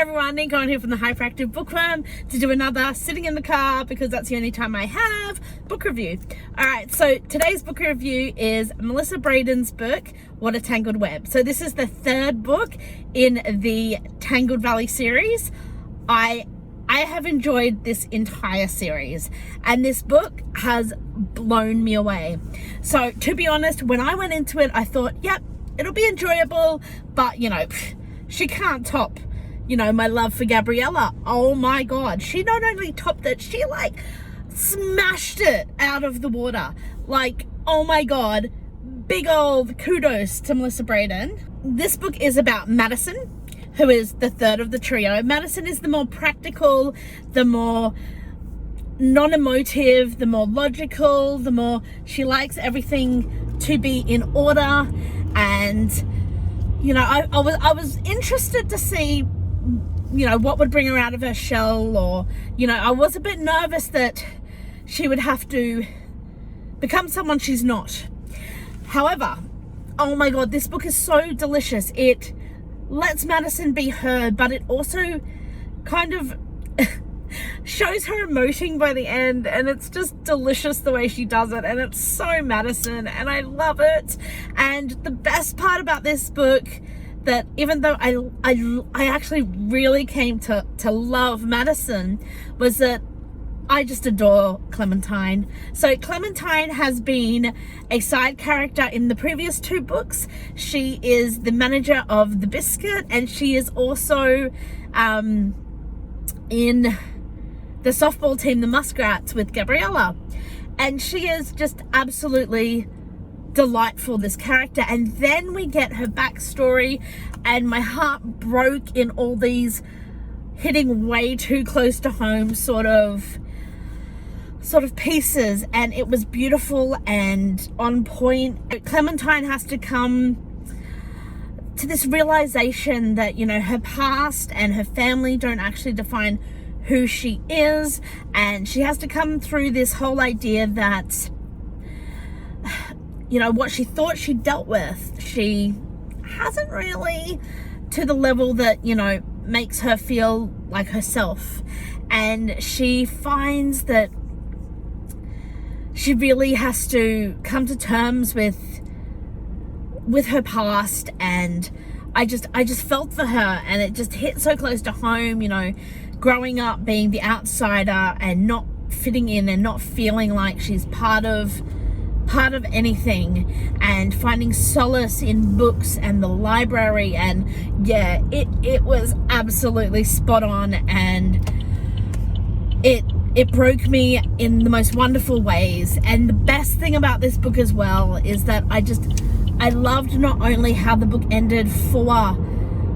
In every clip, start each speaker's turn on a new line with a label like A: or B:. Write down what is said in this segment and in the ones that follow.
A: Hey everyone, Neen here from the Hyperactive Bookworm to do another sitting in the car because that's the only time I have book review. Alright, so today's book review is Melissa Brayden's book, What a Tangled Web. So this is the third book in the Tangled Valley series. I have enjoyed this entire series and this book has blown me away. So to be honest, when I went into it, I thought, yep, it'll be enjoyable, but you know, she can't top my love for Gabriella. Oh my god, she not only topped it, she like smashed it out of the water. Like, oh my god, big old kudos to Melissa Brayden. This book is about Madison, who is the third of the trio. Madison is the more practical, the more non-emotive, the more logical, the more she likes everything to be in order. And I was interested to see what would bring her out of her shell, or I was a bit nervous that she would have to become someone she's not. However, oh my god, this book is so delicious. It lets Madison be her, but it also kind of shows her emoting by the end, and it's just delicious the way she does it, and it's so Madison and I love it. And the best part about this book, that even though I actually really came to love Madison, was that I just adore Clementine. So Clementine has been a side character in the previous two books. She is the manager of the Biscuit, and she is also in the softball team, the Muskrats, with Gabriella. And she is just absolutely delightful, this character. And then we get her backstory, and my heart broke in all these hitting way too close to home sort of pieces, and it was beautiful and on point. Clementine has to come to this realization that her past and her family don't actually define who she is, and she has to come through this whole idea that what she thought she dealt with, she hasn't really, to the level that makes her feel like herself. And she finds that she really has to come to terms with her past, and I just felt for her, and it just hit so close to home. Growing up being the outsider and not fitting in and not feeling like she's part of anything, and finding solace in books and the library. And yeah, it was absolutely spot on, and it broke me in the most wonderful ways. And the best thing about this book as well is that I loved not only how the book ended for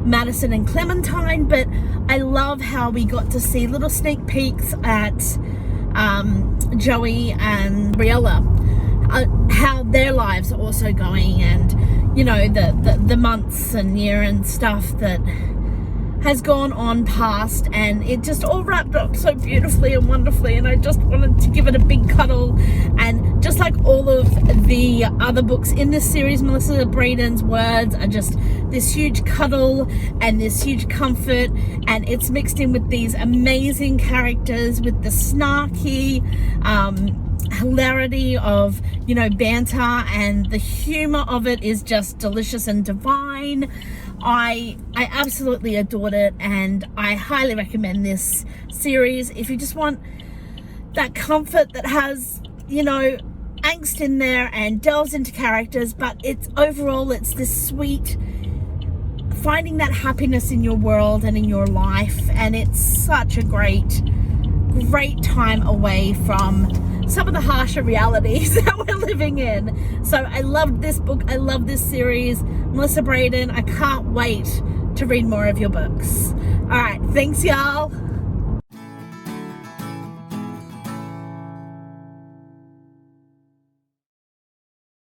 A: Madison and Clementine, but I love how we got to see little sneak peeks at Joey and Gabriella, how their lives are also going, and the months and year and stuff that has gone on past, and it just all wrapped up so beautifully and wonderfully. And I just wanted to give it a big cuddle. And just like all of the other books in this series, Melissa Brayden's words are just this huge cuddle and this huge comfort, and it's mixed in with these amazing characters with the snarky hilarity of banter, and the humor of it is just delicious and divine. I absolutely adored it, and I highly recommend this series if you just want that comfort that has angst in there and delves into characters, but it's this sweet finding that happiness in your world and in your life. And it's such a great time away from some of the harsher realities that we're living in. So I loved this book. I love this series. Melissa Brayden, I can't wait to read more of your books. All right, thanks y'all.